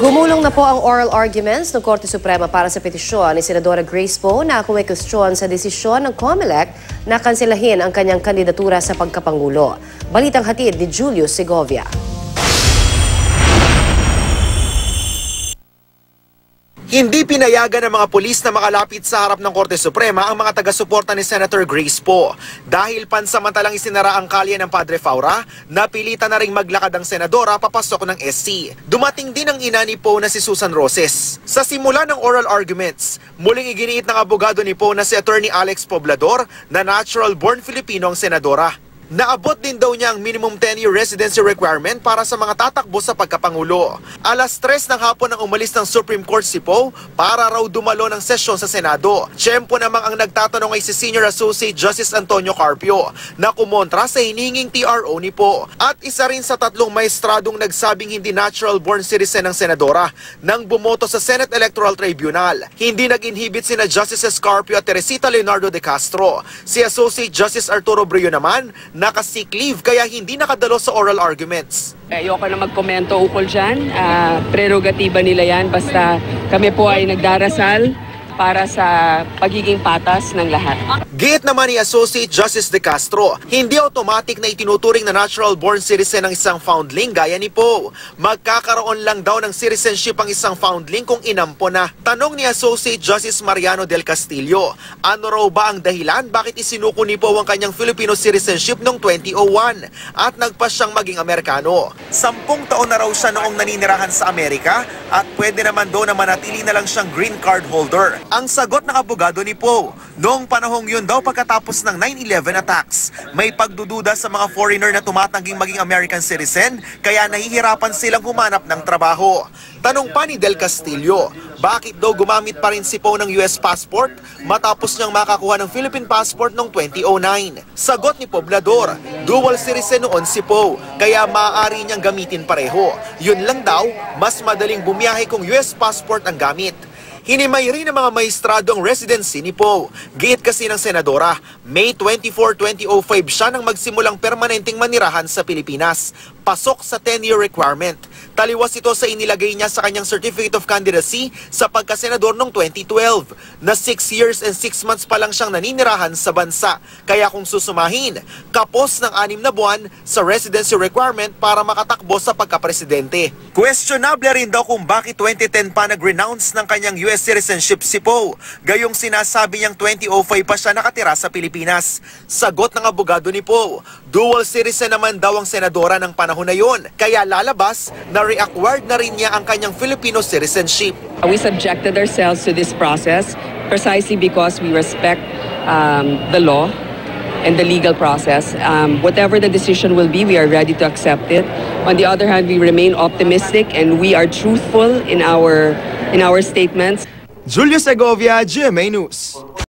Gumulong na po ang oral arguments ng Korte Suprema para sa petisyon ni Senadora Grace Poe na kuwestiyon sa desisyon ng COMELEC na kanselahin ang kanyang kandidatura sa pagkapangulo. Balitang hatid ni Julius Segovia. Hindi pinayagan ng mga pulis na makalapit sa harap ng Korte Suprema ang mga taga-suporta ni Senator Grace Poe. Dahil pansamantalang isinara ang kalye ng Padre Faura, napilitan na ring maglakad ang senadora papasok ng SC. Dumating din ang ina ni Poe na si Susan Roses. Sa simula ng oral arguments, muling iginiit ng abogado ni Poe na si Attorney Alex Poblador na natural-born Filipino ang senadora. Naabot din daw niya ang minimum 10-year residency requirement para sa mga tatakbo sa pagkapangulo. Alas 3 ng hapon nang umalis ng Supreme Court si Poe para raw dumalo ng sesyon sa Senado. Tiyempo namang ang nagtatanong ay si Senior Associate Justice Antonio Carpio na kumontra sa hininging TRO ni Poe. At isa rin sa tatlong maestradong nagsabing hindi natural-born citizen ng senadora nang bumoto sa Senate Electoral Tribunal. Hindi nag-inhibit sina Justices Carpio at Teresita Leonardo de Castro. Si Associate Justice Arturo Brillo naman naka-sick leave kaya hindi nakadalo sa oral arguments. Ayoko na magkomento ukol dyan. Prerogatiba nila yan. Basta kami po ay nagdarasal para sa pagiging patas ng lahat. Giit naman ni Associate Justice De Castro, hindi automatic na itinuturing na natural-born citizen ng isang foundling gaya ni Poe. Magkakaroon lang daw ng citizenship ang isang foundling kung inampo na. Tanong ni Associate Justice Mariano del Castillo, ano raw ba ang dahilan bakit isinuko ni Poe ang kanyang Filipino citizenship noong 2001 at nagpa siyang maging Amerikano? 10 taon na raw siya noong naninirahan sa Amerika at pwede naman daw na manatili na lang siyang green card holder. Ang sagot ng abogado ni Poe, noong panahong yun daw pagkatapos ng 9/11 attacks, may pagdududa sa mga foreigner na tumatangging maging American citizen kaya nahihirapan silang humanap ng trabaho. Tanong pa ni Del Castillo, bakit daw gumamit pa rin si Poe ng US passport matapos niyang makakuha ng Philippine passport noong 2009? Sagot ni Poblador, dual citizen noon si Poe kaya maaari niyang gamitin pareho. Yun lang daw, mas madaling bumiyahe kung US passport ang gamit. Hinimay rin ng mga maestrado ang residency ni Poe. Giit kasi ng senadora, May 24, 2005 siya nang magsimulang permanenteng manirahan sa Pilipinas. Pasok sa 10-year requirement. Taliwas ito sa inilagay niya sa kanyang Certificate of Candidacy sa pagkasenador noong 2012 na 6 years and 6 months pa lang siyang naninirahan sa bansa. Kaya kung susumahin, kapos ng 6 na buwan sa residency requirement para makatakbo sa pagkapresidente. Questionable rin daw kung bakit 2010 pa nag-renounce ng kanyang US citizenship si Poe. Gayong sinasabi niyang 2005 pa siya nakatira sa Pilipinas. Sagot ng abogado ni Poe, dual citizen naman daw ang senadora ng panahon na yon, kaya lalabas na reacquired na rin niya ang kanyang Filipino citizenship. We subjected ourselves to this process precisely because we respect the law and the legal process. Whatever the decision will be, we are ready to accept it. On the other hand, we remain optimistic and we are truthful in our statements. Julius Segovia, GMA News.